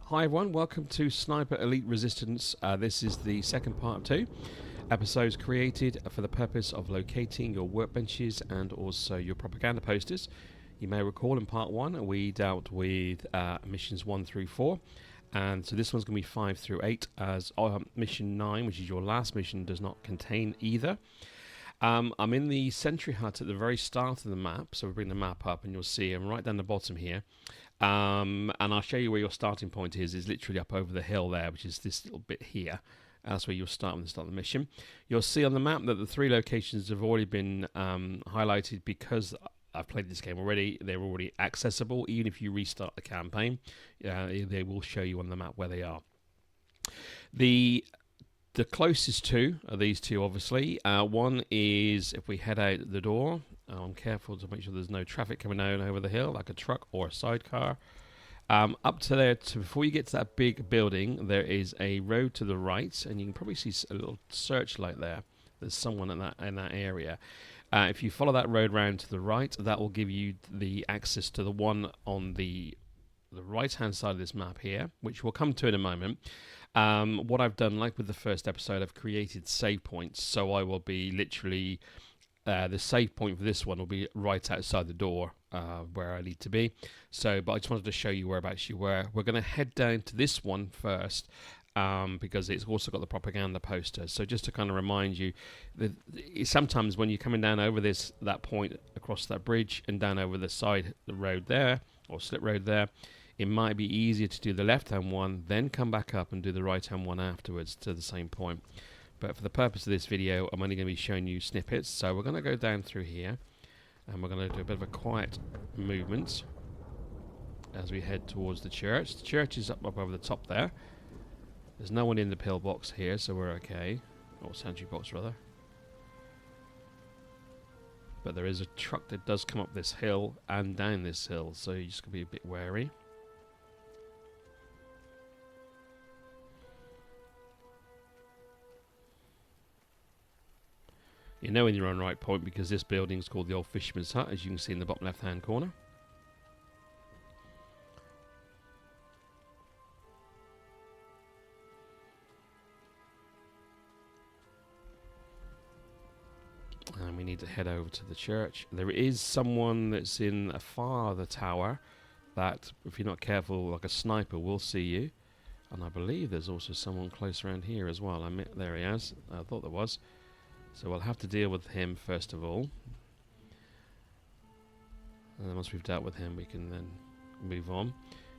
Hi everyone, welcome to Sniper Elite Resistance. This is the second part of 2 episodes created for the purpose of locating your workbenches and also your propaganda posters. You may recall in part 1 we dealt with missions 1 through 4, and so this one's going to be 5 through 8, as mission 9, which is your last mission, does not contain either. I'm in the sentry hut at the very start of the map, so we bring the map up and you'll see I'm right down the bottom here. And I'll show you where your starting point is literally up over the hill there, which is this little bit here. That's where you'll start when you start the mission. You'll see on the map that the 3 locations have already been highlighted because I've played this game already. They're already accessible. Even if you restart the campaign, they will show you on the map where they are. The closest two are these two, obviously. One is if we head out the door. I'm careful to make sure there's no traffic coming down over the hill, like a truck or a sidecar. Up to there, before you get to that big building, there is a road to the right, and you can probably see a little searchlight there. There's someone in that area. If you follow that road round to the right, that will give you the access to the one on the right-hand side of this map here, which we'll come to in a moment. What I've done, like with the first episode, I've created save points, so I will be literally... the save point for this one will be right outside the door where I need to be. But I just wanted to show you whereabouts you were. We're going to head down to this one first because it's also got the propaganda poster. So just to kind of remind you, that sometimes when you're coming down over that point across that bridge and down over the road there, or slip road there, it might be easier to do the left-hand one, then come back up and do the right-hand one afterwards to the same point. But for the purpose of this video, I'm only going to be showing you snippets. So we're going to go down through here, and we're going to do a bit of a quiet movement as we head towards the church. The church is up over the top there. There's no one in the pillbox here, so we're okay. Or sentry box, rather. But there is a truck that does come up this hill and down this hill, so you just got to be a bit wary. You know when you're on the right point because this building is called the Old Fisherman's Hut, as you can see in the bottom left-hand corner. And we need to head over to the church. There is someone that's in a farther tower that, if you're not careful, like a sniper, will see you. And I believe there's also someone close around here as well. There he is. I thought there was. So we'll have to deal with him first of all. And then once we've dealt with him, we can then move on.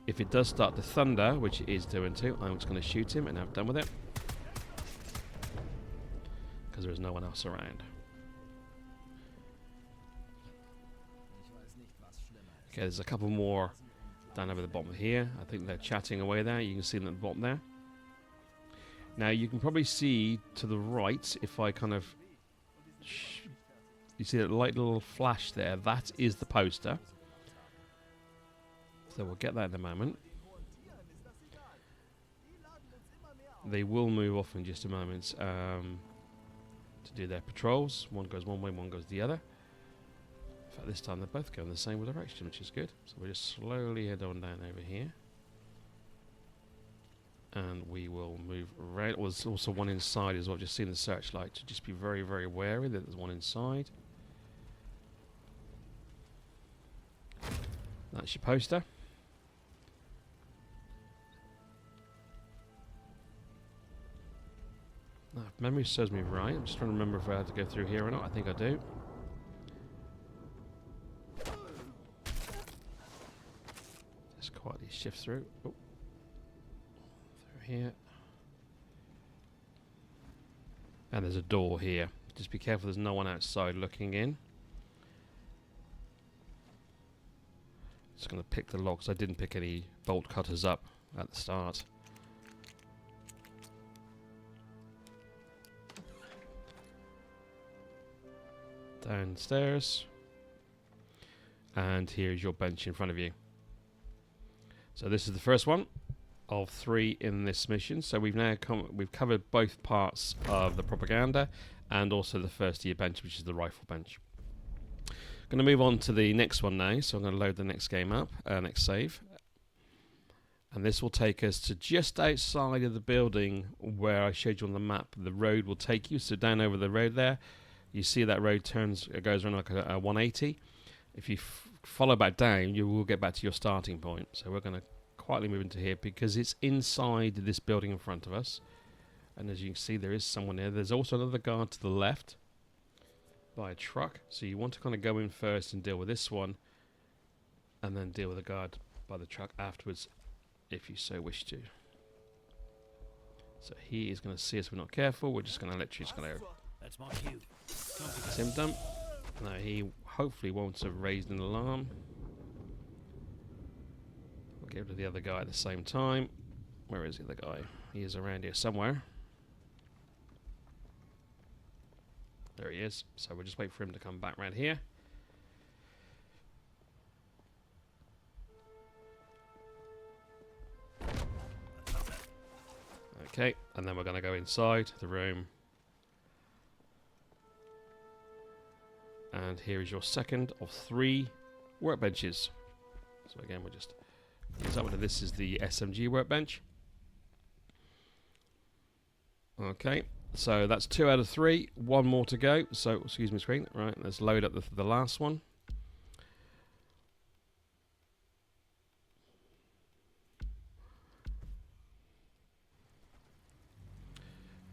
If it does start to thunder, which it is doing too, I'm just going to shoot him and I'm done with it. Because there is no one else around. Okay, there's a couple more down over the bottom here. I think they're chatting away there. You can see them at the bottom there. Now you can probably see to the right, if I kind of... You see that light little flash there? That is the poster. So we'll get that in a moment. They will move off in just a moment to do their patrols. One goes one way, one goes the other. In fact, this time they're both going the same direction, which is good. So we'll just slowly head on down over here. And we will move around. Well, there's also one inside as well. I've just seen the searchlight. So just be very, very wary that there's one inside. That's your poster. Now, if memory serves me right, I'm just trying to remember if I had to go through here or not. I think I do. Just quietly shift through. Oh. Here, and there's a door here. Just be careful there's no one outside looking in. Just going to pick the locks. I didn't pick any bolt cutters up at the start. Downstairs, and here's your bench in front of you. So this is the first one of 3 in this mission. So we've covered both parts of the propaganda and also the first year bench, which is the rifle bench. Going to move on to the next one now, so I'm going to load the next game up, next save. And this will take us to just outside of the building where I showed you on the map. The road will take you. So down over the road there, you see that road turns, it goes around like a 180. If you follow back down, you will get back to your starting point. So we're going to quietly move into here because it's inside this building in front of us. And as you can see, there is someone there. There's also another guard to the left by a truck. So you want to kind of go in first and deal with this one, and then deal with the guard by the truck afterwards, if you so wish to. So he is going to see us if we're not careful. We're just going to literally just going to... That's my cue. Symptom. Now he hopefully won't have raised an alarm. We'll get rid of the other guy at the same time. Where is the other guy? He is around here somewhere. There he is. So we'll just wait for him to come back round here. Okay, and then we're going to go inside the room. And here is your second of 3 workbenches. So again, we'll just use that one. This is the SMG workbench. Okay, so that's 2 out of 3. 1 more to go. So, excuse me, screen. Right, let's load up the last one.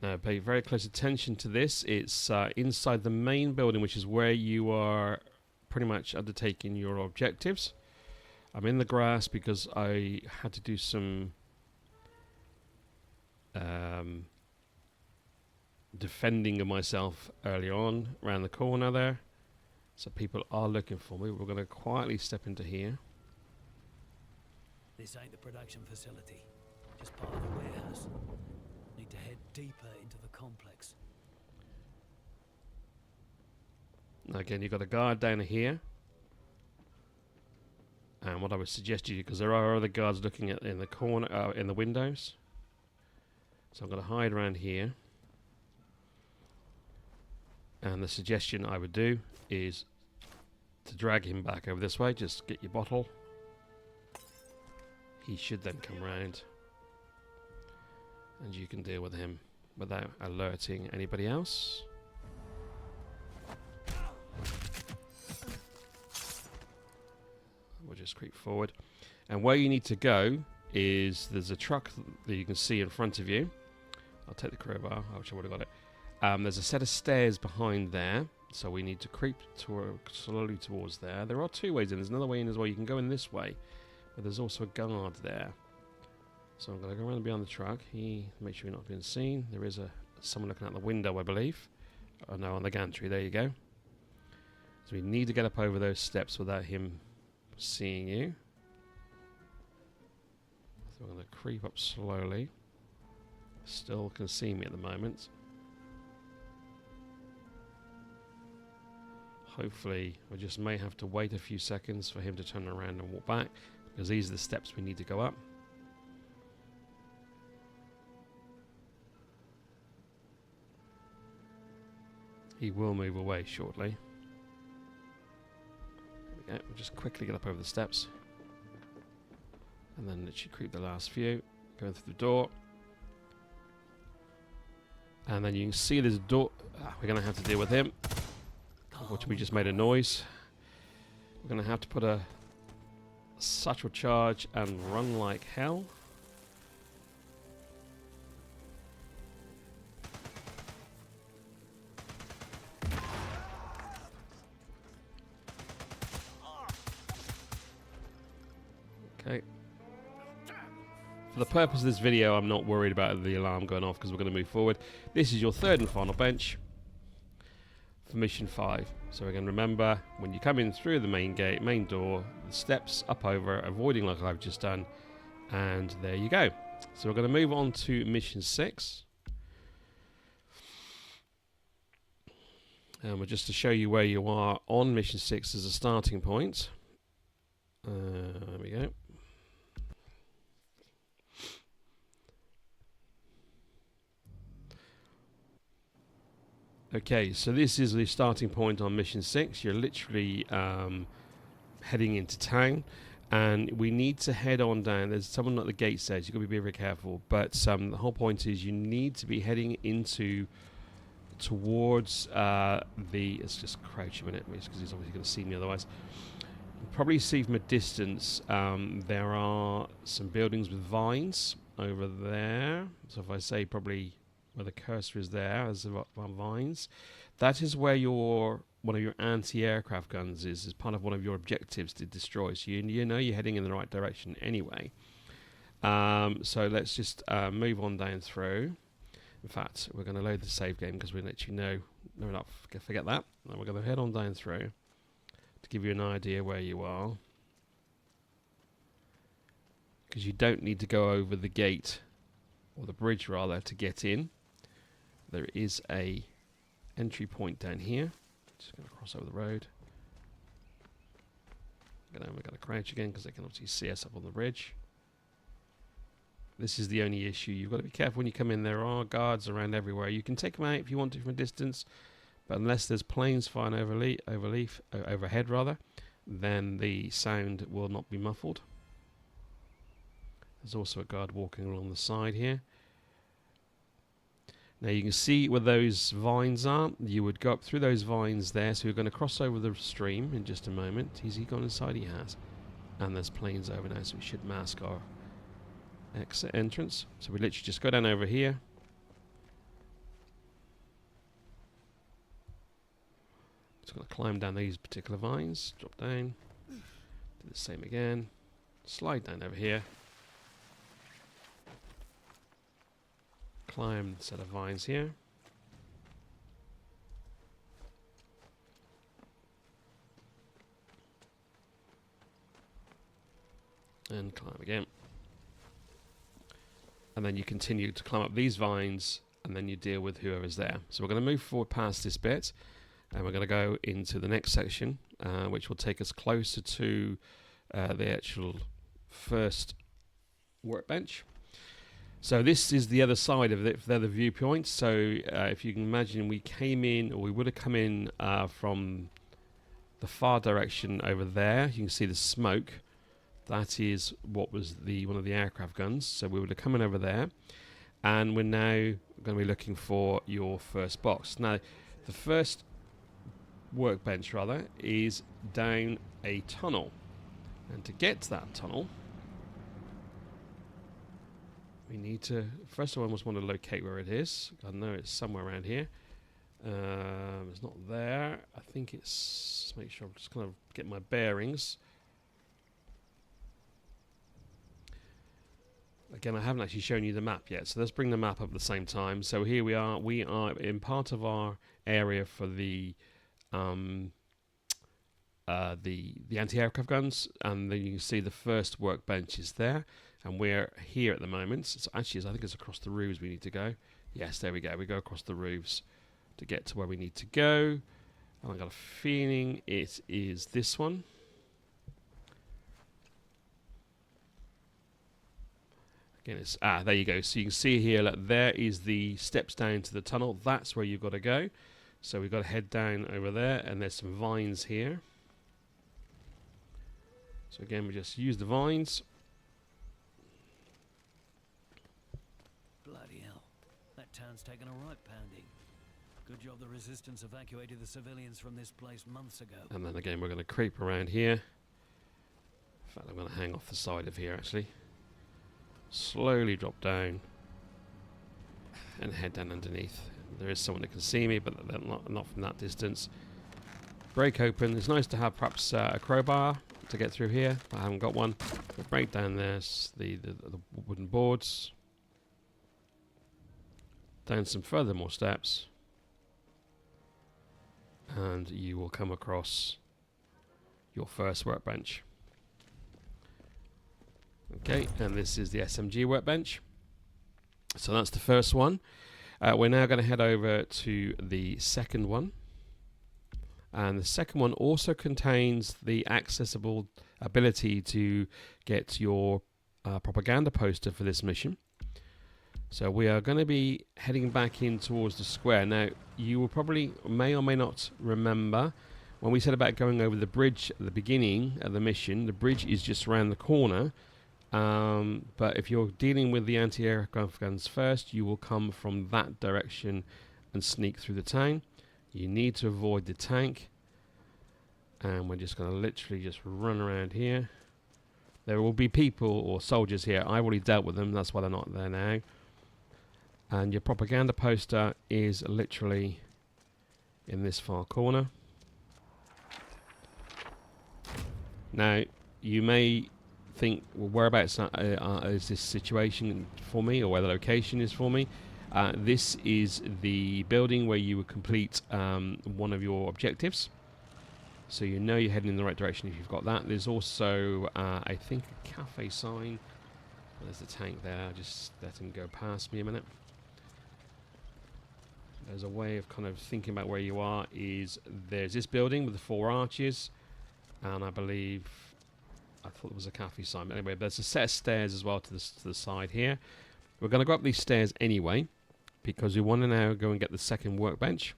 Now, pay very close attention to this. It's inside the main building, which is where you are pretty much undertaking your objectives. I'm in the grass because I had to do some defending of myself early on around the corner there. So people are looking for me. We're going to quietly step into here. This ain't the production facility, just part of the warehouse. Need to head deeper into the complex. Now again, you've got a guard down here. And what I would suggest to you, because there are other guards looking at in the corner, in the windows. So I'm going to hide around here. And the suggestion I would do is to drag him back over this way. Just get your bottle. He should then come round. And you can deal with him without alerting anybody else. We'll just creep forward. And where you need to go is there's a truck that you can see in front of you. I'll take the crowbar. I wish I would have got it. There's a set of stairs behind there. So we need to creep slowly towards there. There are 2 ways in. There's another way in as well. You can go in this way. But there's also a guard there. So I'm going to go around behind the truck. Make sure you're not being seen. There is someone looking out the window, I believe. Oh no, on the gantry. There you go. So we need to get up over those steps without him seeing you. So we're going to creep up slowly. Still can see me at the moment. Hopefully, we just may have to wait a few seconds for him to turn around and walk back, because these are the steps we need to go up. He will move away shortly. There we go. We'll just quickly get up over the steps. And then literally creep the last few. Going through the door. And then you can see there's a door. We're going to have to deal with him. Unfortunately, we just made a noise. We're going to have to put a satchel charge and run like hell. Okay. For the purpose of this video, I'm not worried about the alarm going off because we're going to move forward. This is your 3rd and final bench for mission 5. So again, remember, when you come in through the main gate, main door, the steps up over, avoiding like I've just done, and there you go. So we're going to move on to mission 6. And just to show you where you are on mission 6 as a starting point. There we go. Okay, so this is the starting point on mission 6. You're literally heading into town, And we need to head on down. There's someone at the gate says you've got to be very careful. But the whole point is you need to be heading towards the... Let's just crouch a minute because he's obviously going to see me otherwise. You can probably see from a distance there are some buildings with vines over there. So if I say probably where the cursor is there, there's vines. That is where one of your anti-aircraft guns is part of one of your objectives to destroy. So you know you're heading in the right direction anyway. So let's just move on down through. In fact, we're going to load the save game because we'll let you know. No, not forget that. And we're going to head on down through to give you an idea where you are. Because you don't need to go over the gate, or the bridge rather, to get in. There is a entry point down here. Just going to cross over the road. We're going to crouch again because they can obviously see us up on the bridge. This is the only issue. You've got to be careful when you come in. There are guards around everywhere. You can take them out if you want to from a distance, but unless there's planes flying overhead rather, then the sound will not be muffled. There's also a guard walking along the side here. Now you can see where those vines are. You would go up through those vines there. So we're going to cross over the stream in just a moment. Has he gone inside? He has. And there's planes over now, so we should mask our exit entrance. So we literally just go down over here. Just going to climb down these particular vines. Drop down. Do the same again. Slide down over here. Climb the set of vines here. And climb again. And then you continue to climb up these vines, and then you deal with whoever's there. So we're going to move forward past this bit, and we're going to go into the next section, which will take us closer to the actual first workbench. So this is the other side of it. They're the viewpoints. So if you can imagine, we came in, or we would have come in from the far direction over there. You can see the smoke. That is what was one of the aircraft guns. So we would have come in over there, and we're now going to be looking for your first box. Now, the first workbench rather is down a tunnel, and to get to that tunnel, we need to, first of all, I almost want to locate where it is. I know it's somewhere around here. It's not there. I think it's, make sure I'm just kind of get my bearings. Again, I haven't actually shown you the map yet, so let's bring the map up at the same time. So here we are. We are in part of our area for the anti-aircraft guns, and then you can see the first workbench is there. And we're here at the moment. So actually, I think it's across the roofs we need to go. Yes, there we go. We go across the roofs to get to where we need to go. And I've got a feeling it is this one. Again, it's there you go. So you can see here that there is the steps down to the tunnel. That's where you've got to go. So we've got to head down over there, and there's some vines here. So again, we just use the vines. Bloody hell. That town's taken a right pounding. Good job the resistance evacuated the civilians from this place months ago. And then again, we're going to creep around here. In fact, I'm going to hang off the side of here, actually. Slowly drop down and head down underneath. There is someone that can see me, but they're not from that distance. Break open. It's nice to have perhaps a crowbar to get through here, but I haven't got one. We'll break down this, the wooden boards. Down some further more steps. And you will come across your first workbench. Okay, and this is the SMG workbench. So that's the first one. We're now going to head over to the second one. And the second one also contains the accessible ability to get your propaganda poster for this mission. So we are going to be heading back in towards the square. Now, you will probably may or may not remember when we said about going over the bridge at the beginning of the mission, the bridge is just around the corner. But if you're dealing with the anti-aircraft guns first, you will come from that direction and sneak through the town. You need to avoid the tank. And we're just going to literally just run around here. There will be people or soldiers here. I've already dealt with them. That's why they're not there now. And your propaganda poster is literally in this far corner. Now, you may think, well, whereabouts is this situation for me, or where the location is for me? This is the building where you would complete one of your objectives. So you know you're heading in the right direction if you've got that. There's also, I think, a cafe sign. There's the tank there. I'll just let him go past me a minute. There's a way of kind of thinking about where you are. There's this building with the 4 arches, and I believe, I thought it was a cafe sign. But anyway, there's a set of stairs as well to the side here. We're going to go up these stairs anyway, because we want to now go and get the second workbench.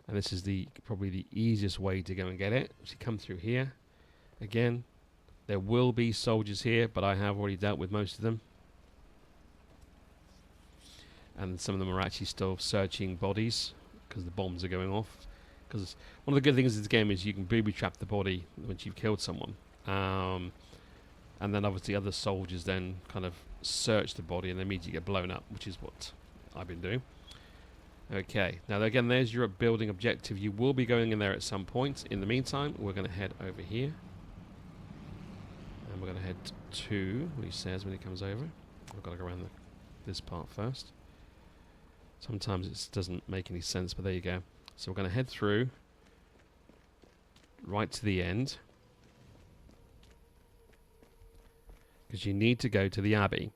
And this is probably the easiest way to go and get it. So you come through here. Again, there will be soldiers here, but I have already dealt with most of them. And some of them are actually still searching bodies because the bombs are going off. Because one of the good things of this game is you can booby trap the body once you've killed someone. And then obviously other soldiers then kind of search the body and they immediately get blown up, which is what I've been doing. Okay, now again, there's your building objective. You will be going in there at some point. In the meantime, we're going to head over here. And we're going to head to what he says when he comes over. We've got to go around this part first. Sometimes it doesn't make any sense, but there you go. So we're going to head through right to the end. Because you need to go to the Abbey.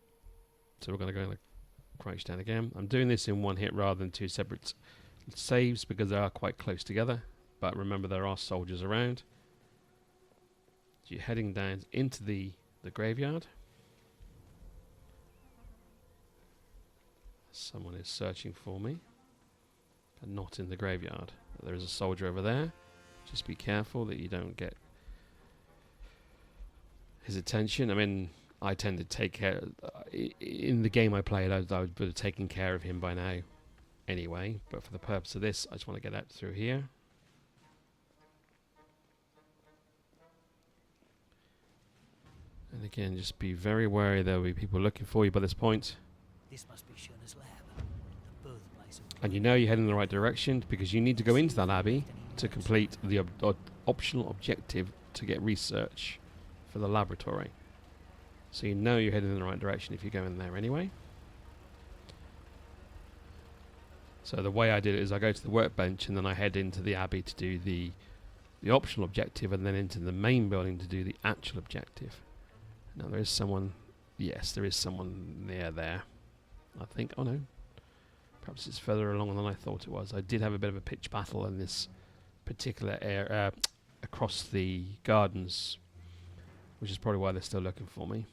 So we're going to go and crouch down again. I'm doing this in one hit rather than 2 separate saves because they are quite close together. But remember, there are soldiers around. So you're heading down into the graveyard. Someone is searching for me, but not in the graveyard. There is a soldier over there. Just be careful that you don't get his attention. I mean, I tend to take care. In the game I played, I would have taken care of him by now anyway. But for the purpose of this, I just want to get out through here. And again, just be very wary. There will be people looking for you by this point. This must be Shirna's lab, the birthplace of... And you know you're heading in the right direction because you need to go into that abbey to complete the optional objective to get research for the laboratory. So you know you're heading in the right direction if you go in there anyway. So the way I did it is I go to the workbench and then I head into the abbey to do the optional objective and then into the main building to do the actual objective. Now there is someone... Yes, there is someone near there. I think... Oh no. Perhaps it's further along than I thought it was. I did have a bit of a pitch battle in this particular area across the gardens, which is probably why they're still looking for me.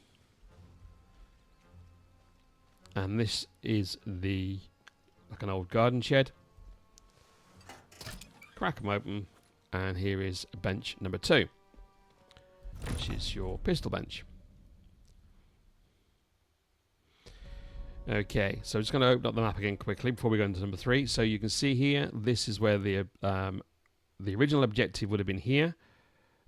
And this is like an old garden shed. Crack them open, and here is bench number 2, which is your pistol bench. Okay, so I'm just going to open up the map again quickly before we go into number 3. So you can see here, this is where the original objective would have been here,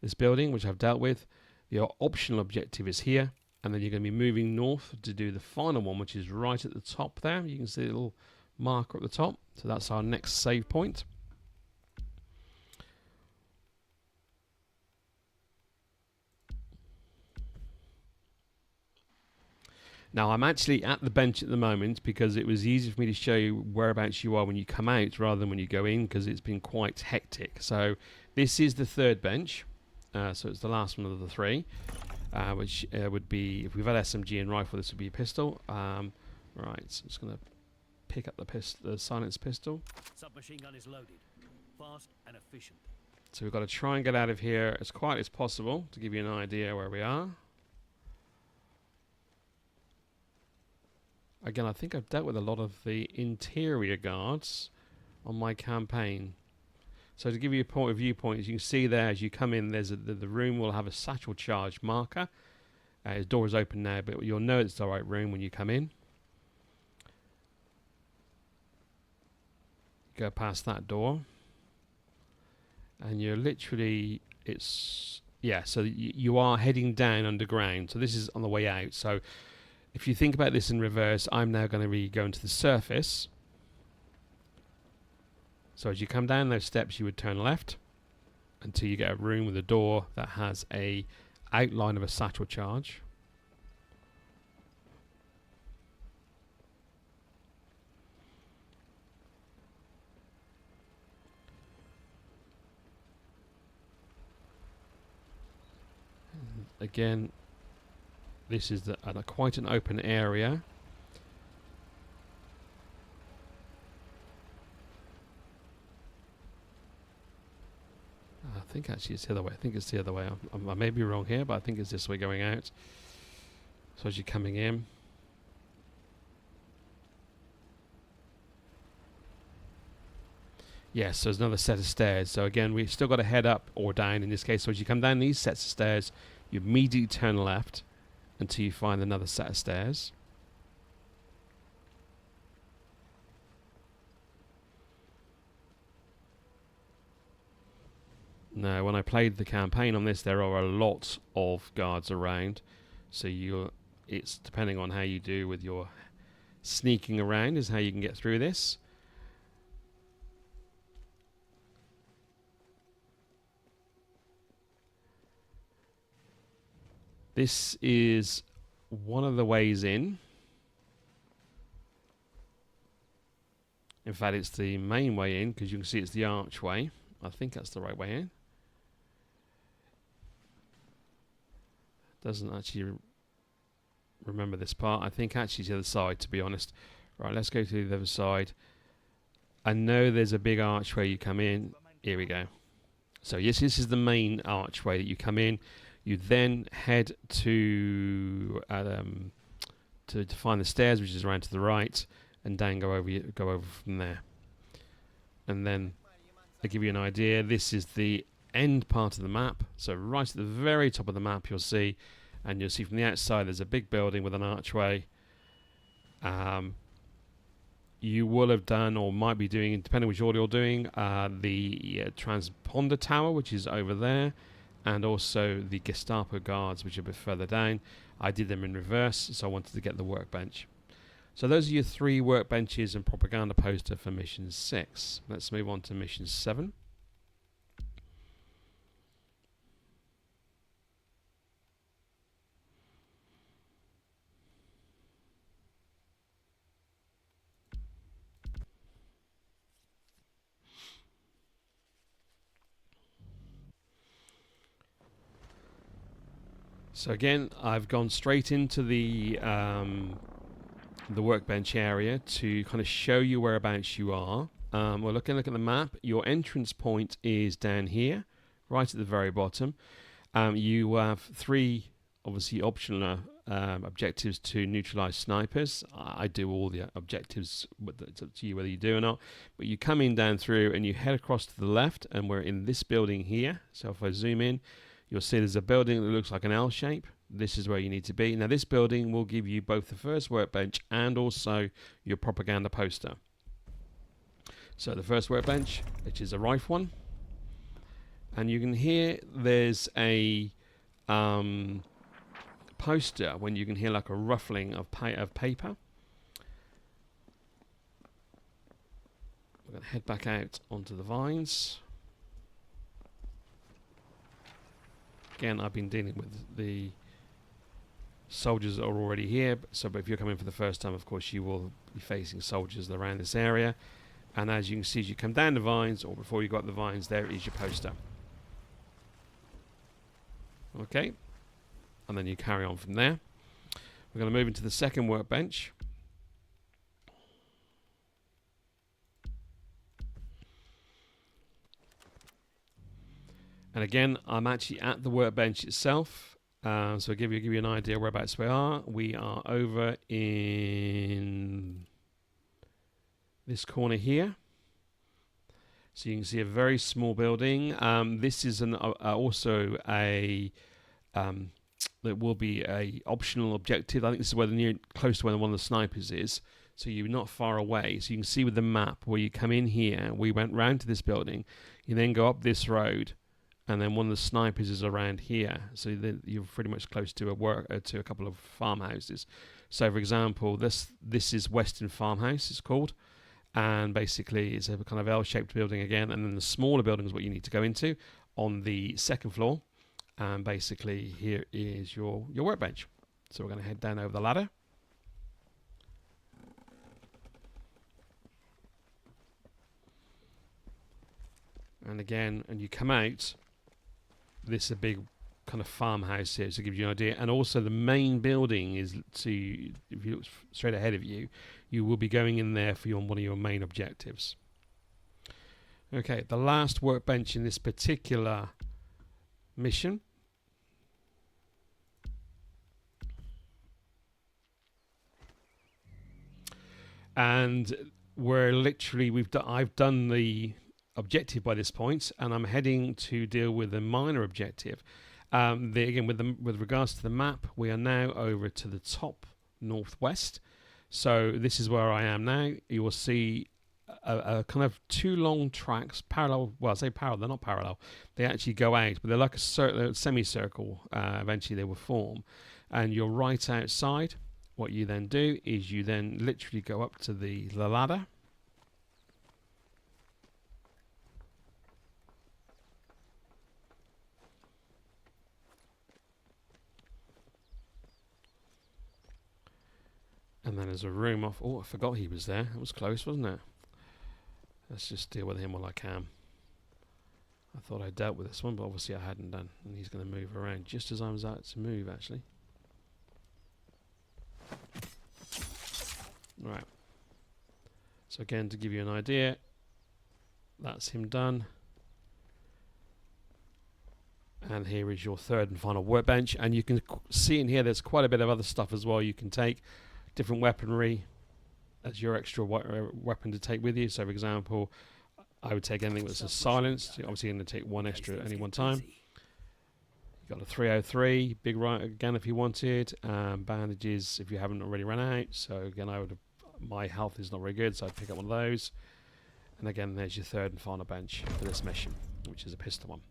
this building, which I've dealt with. The optional objective is here, and then you're going to be moving north to do the final one, which is right at the top there. You can see a little marker at the top. So that's our next save point. Now, I'm actually at the bench at the moment because it was easy for me to show you whereabouts you are when you come out rather than when you go in, because it's been quite hectic. So this is the 3rd bench. So it's the last one of the 3, which would be, if we've had SMG and rifle, this would be a pistol. Right, so I'm just going to pick up the silenced pistol. Submachine gun is loaded, fast and efficient. So we've got to try and get out of here as quiet as possible to give you an idea where we are. Again, I think I've dealt with a lot of the interior guards on my campaign. So to give you a point of viewpoint, as you can see there, as you come in, there's the room will have a satchel charge marker. His door is open now, but you'll know it's the right room when you come in. Go past that door, and you're literally, so you are heading down underground. So this is on the way out. So if you think about this in reverse, I'm now going to be going to the surface. So as you come down those steps, you would turn left until you get a room with a door that has a outline of a satchel charge. Again, this is quite an open area. I think actually it's the other way. I think it's the other way. I may be wrong here, but I think it's this way going out. So as you're coming in, yes, so there's another set of stairs. So again, we've still got to head up or down in this case. So as you come down these sets of stairs, you immediately turn left until you find another set of stairs. Now, when I played the campaign on this, there are a lot of guards around. So it's depending on how you do with your sneaking around is how you can get through this. This is one of the ways in. In fact, it's the main way in because you can see it's the archway. I think that's the right way in. Doesn't actually remember this part. I think actually it's the other side, to be honest. Right, let's go to the other side. I know there's a big archway you come in. Here we go. So yes, this is the main archway that you come in. You then head to find the stairs, which is around to the right, and then go over from there. And then to give you an idea, this is the end part of the map. So right at the very top of the map, you'll see from the outside there's a big building with an archway. You will have done or might be doing, depending which order you're doing, the transponder tower, which is over there, and also the Gestapo guards, which are a bit further down. I did them in reverse, so I wanted to get the workbench. So those are your 3 workbenches and propaganda poster for mission 6. Let's move on to mission 7. So again, I've gone straight into the workbench area to kind of show you whereabouts you are. We're looking at the map. Your entrance point is down here, right at the very bottom. You have 3 obviously optional objectives to neutralize snipers. I do all the objectives, it's up to you whether you do or not. But you come in down through and you head across to the left, and we're in this building here. So if I zoom in, you'll see there's a building that looks like an L shape. This is where you need to be. Now this building will give you both the first workbench and also your propaganda poster. So the first workbench, which is a rifle one, and you can hear there's a poster when you can hear like a ruffling of paper. We're going to head back out onto the vines. Again, I've been dealing with the soldiers that are already here, but if you're coming for the first time, of course, you will be facing soldiers around this area. And as you can see, as you come down the vines, or before you got the vines, there is your poster. Okay, and then you carry on from there. We're going to move into the second workbench. And again, I'm actually at the workbench itself. So I'll give you an idea whereabouts we are. We are over in this corner here. So you can see a very small building. This is also a that will be a optional objective. I think this is where close to where one of the snipers is. So you're not far away. So you can see with the map where you come in here. We went round to this building. You then go up this road, and then one of the snipers is around here. So then you're pretty much close to a couple of farmhouses. So for example, this is Western Farmhouse. It's called. And basically it's a kind of L-shaped building again, and then the smaller building is what you need to go into on the second floor. And basically here is your workbench. So we're going to head down over the ladder. And again, and you come out, this is a big kind of farmhouse here, to give you an idea. And also the main building is if you look straight ahead of you, you will be going in there for one of your main objectives. Okay, the last workbench in this particular mission. And we're literally, I've done the objective by this point, and I'm heading to deal with a minor objective. Again, with regards to the map, we are now over to the top northwest. So this is where I am now. You will see a kind of two long tracks parallel. Well, I say parallel, they're not parallel. They actually go out, but they're like a semicircle. Eventually they will form. And you're right outside. What you then do is you then literally go up to the ladder. And then there's a room off. Oh, I forgot he was there. It was close, wasn't it? Let's just deal with him while I can. I thought I dealt with this one, but obviously I hadn't done. And he's going to move around just as I was out to move, actually. Right. So again, to give you an idea, that's him done. And here is your third and final workbench. And you can see in here there's quite a bit of other stuff as well you can take. Different weaponry as your extra weapon to take with you. So for example, I would take anything that's silenced. You're obviously going to take one extra at any one time. You've got a 303, big right gun if you wanted, bandages if you haven't already run out. So again, my health is not very good, so I'd pick up one of those. And again, there's your third and final bench for this mission, which is a pistol one.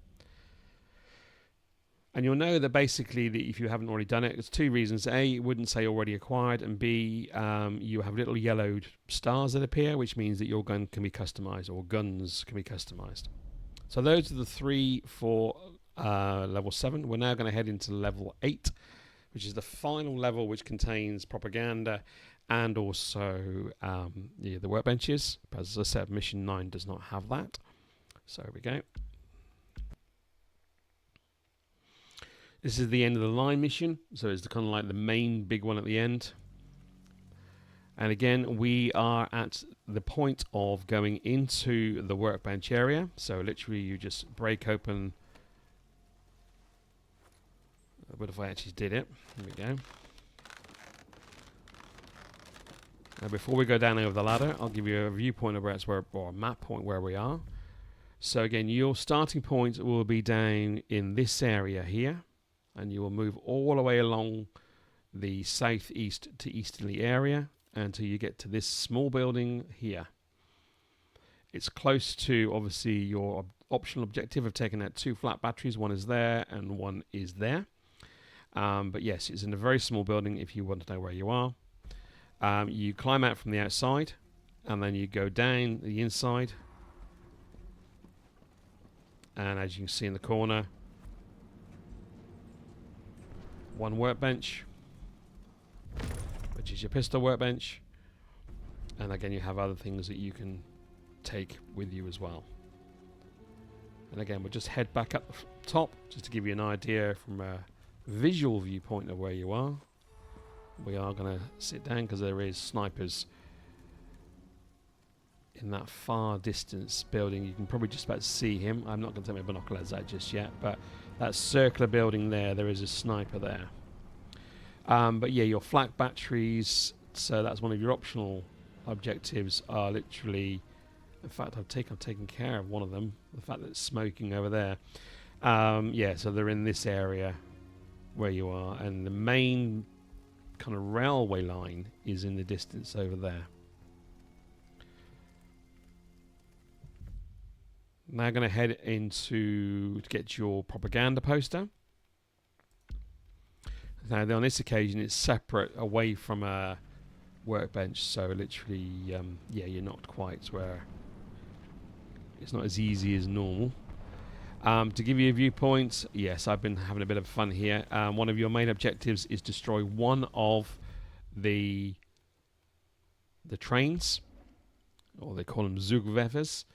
And you'll know that basically, if you haven't already done it, it's two reasons. A, it wouldn't say already acquired, and B, you have little yellowed stars that appear, which means that your gun can be customized, or guns can be customized. So those are the three for level 7. We're now going to head into level 8, which is the final level, which contains propaganda and also the workbenches. But as I said, mission 9 does not have that. So here we go. This is the end of the line mission, so it's kind of like the main big one at the end. And again, we are at the point of going into the workbench area. So literally you just break open. What if I actually did it? Here we go. Now before we go down over the ladder, I'll give you a viewpoint of or a map point where we are. So again, your starting point will be down in this area here. And you will move all the way along the southeast to easterly area until you get to this small building here. It's close to, obviously, your optional objective of taking out 2 flat batteries. One is there and one is there. But yes, it's in a very small building if you want to know where you are. You climb out from the outside and then you go down the inside. And as you can see in the corner, one workbench, which is your pistol workbench, and again you have other things that you can take with you as well. And again, we'll just head back up the top just to give you an idea from a visual viewpoint of where you are. We are going to sit down because there is snipers in that far distance building. You can probably just about see him. I'm not going to take my binoculars out just yet, but that circular building there is a sniper there. But yeah, your flak batteries, so that's one of your optional objectives, are literally In fact, I've taken care of one of them. The fact that it's smoking over there. Yeah, so they're in this area where you are, and the main kind of railway line is in the distance over there. Now going to head into to get your propaganda poster. Now on this occasion it's separate away from a workbench, so literally yeah, you're not quite where it's not as easy as normal. To give you a viewpoint, yes, I've been having a bit of fun here. One of your main objectives is destroy one of the trains, or they call them Zugwerfers.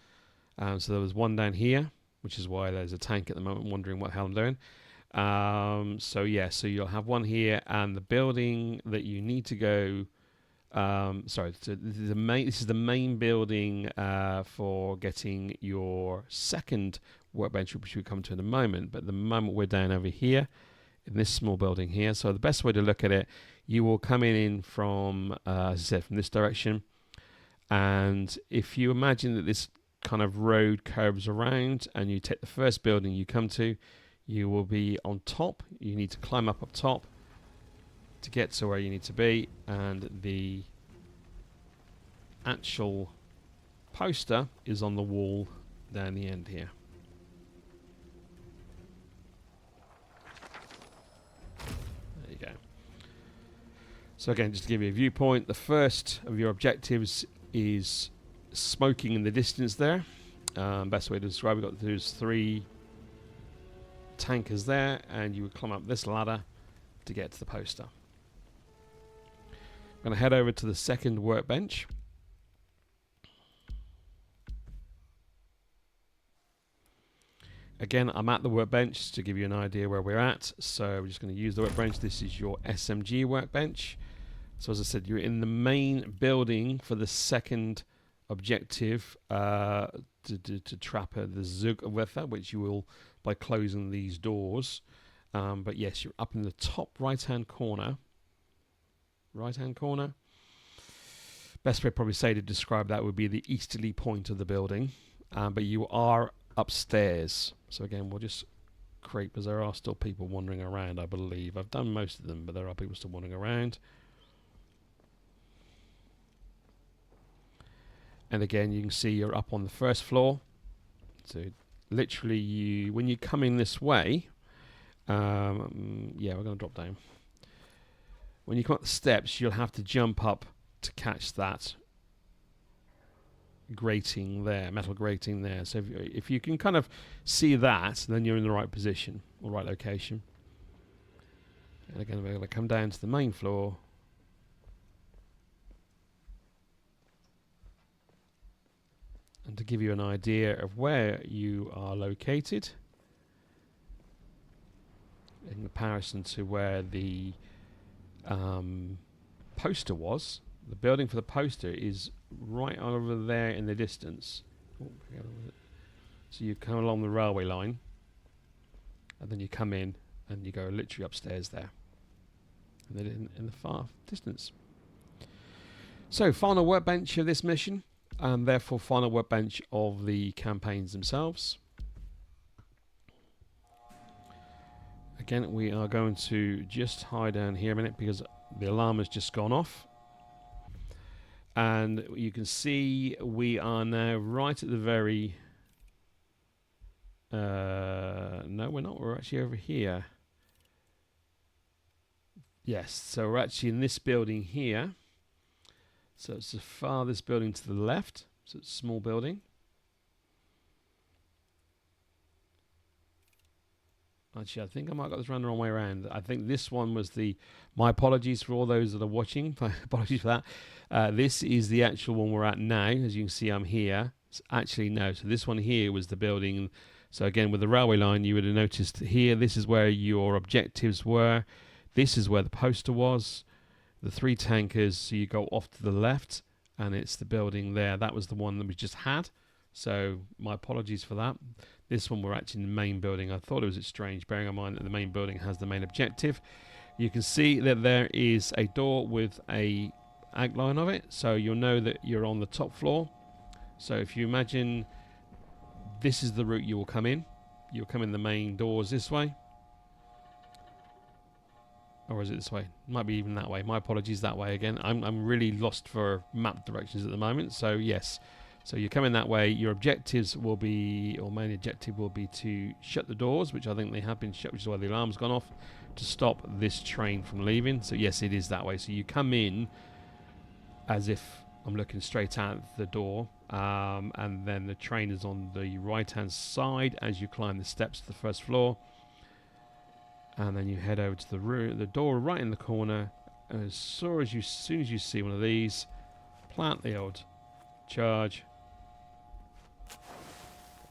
So there was one down here, which is why there's a tank at the moment, wondering what the hell I'm doing. So yeah, so you'll have one here, and the building that you need to go. Sorry, so this is the main building for getting your second workbench, which we'll come to in a moment. But at the moment we're down over here in this small building here. So the best way to look at it, you will come in from, as I said, from this direction. And if you imagine that this kind of road curves around and you take the first building you come to, you will be on top. You need to climb up top to get to where you need to be, and the actual poster is on the wall down the end here. There you go. So again, just to give you a viewpoint, the first of your objectives is smoking in the distance there. Best way to describe it, there's 3 tankers there, and you would climb up this ladder to get to the poster. I'm going to head over to the second workbench. Again, I'm at the workbench to give you an idea where we're at. So we're just going to use the workbench. This is your SMG workbench. So as I said, you're in the main building for the second objective to trap the Zugwerfer, which you will by closing these doors. But yes, you're up in the top right-hand corner. Right-hand corner. Best way probably say to describe that would be the easterly point of the building. But you are upstairs. So again, we'll just creep, because there are still people wandering around, I believe. I've done most of them, but there are people still wandering around. And again, you can see you're up on the first floor. So literally, when you come in this way, yeah, we're going to drop down. When you come up the steps, you'll have to jump up to catch that grating there, metal grating there. So if you can kind of see that, then you're in the right position, or right location. And again, we're going to come down to the main floor. And to give you an idea of where you are located, in comparison to where the poster was, the building for the poster is right over there in the distance. So you come along the railway line, and then you come in and you go literally upstairs there, and then in the far distance. So final workbench of this mission, and therefore final workbench of the campaigns themselves. Again, we are going to just hide down here a minute because the alarm has just gone off. And you can see we are now right at the very... no, we're not. We're actually over here. Yes, so we're actually in this building here. So it's the farthest building to the left. So it's a small building. Actually, I think I might have got this run the wrong way around. I think this one was the... My apologies for all those that are watching. Apologies for that. This is the actual one we're at now. As you can see, I'm here. Actually, no. So this one here was the building. So again, with the railway line, you would have noticed here, this is where your objectives were. This is where the poster was. The 3 tankers, so you go off to the left, and it's the building there. That was the one that we just had. So my apologies for that. This one we're actually in the main building. I thought it was strange, bearing in mind that the main building has the main objective. You can see that there is a door with a outline of it, so you'll know that you're on the top floor. So if you imagine this is the route you will come in. You'll come in the main doors this way. Or is it this way? Might be even that way. My apologies, that way again. I'm really lost for map directions at the moment. So yes. So you come in that way. Your objectives will be, or main objective will be to shut the doors, which I think they have been shut, which is why the alarm's gone off, to stop this train from leaving. So yes, it is that way. So you come in as if I'm looking straight out the door, and then the train is on the right hand side as you climb the steps to the first floor, and then you head over to the door right in the corner. And as soon as you see one of these, plant the old charge,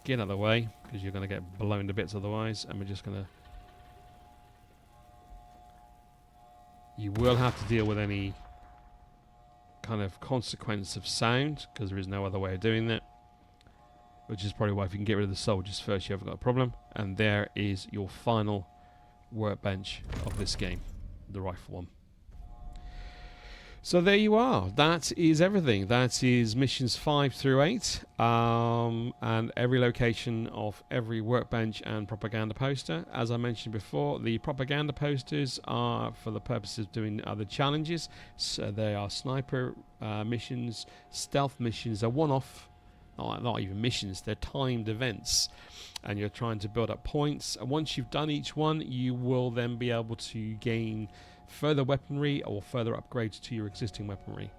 get out of the way because you're going to get blown to bits otherwise, and we're just going to, you will have to deal with any kind of consequence of sound because there is no other way of doing that, which is probably why if you can get rid of the soldiers first you haven't got a problem. And there is your final workbench of this game, the rifle one. So there you are. That is everything. That is missions 5 through 8, and every location of every workbench and propaganda poster. As I mentioned before, the propaganda posters are for the purposes of doing other challenges. So they are sniper missions, stealth missions. They're one-off, not even missions. They're timed events, and you're trying to build up points. And once you've done each one, you will then be able to gain further weaponry or further upgrades to your existing weaponry.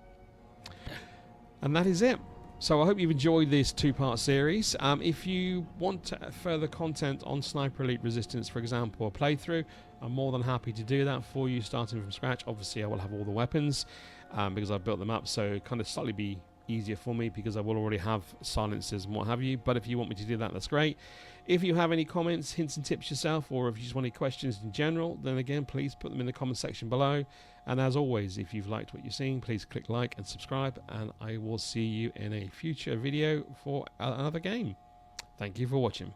And that is it. So I hope you've enjoyed this 2-part series. If you want further content on Sniper Elite Resistance, for example, a playthrough, I'm more than happy to do that for you starting from scratch. Obviously I will have all the weapons because I've built them up, so it kind of slightly be easier for me because I will already have silencers and what have you. But if you want me to do that, that's great. If you have any comments, hints and tips yourself, or if you just want any questions in general, then again please put them in the comment section below. And as always, if you've liked what you're seeing, please click like and subscribe, and I will see you in a future video for another game. Thank you for watching.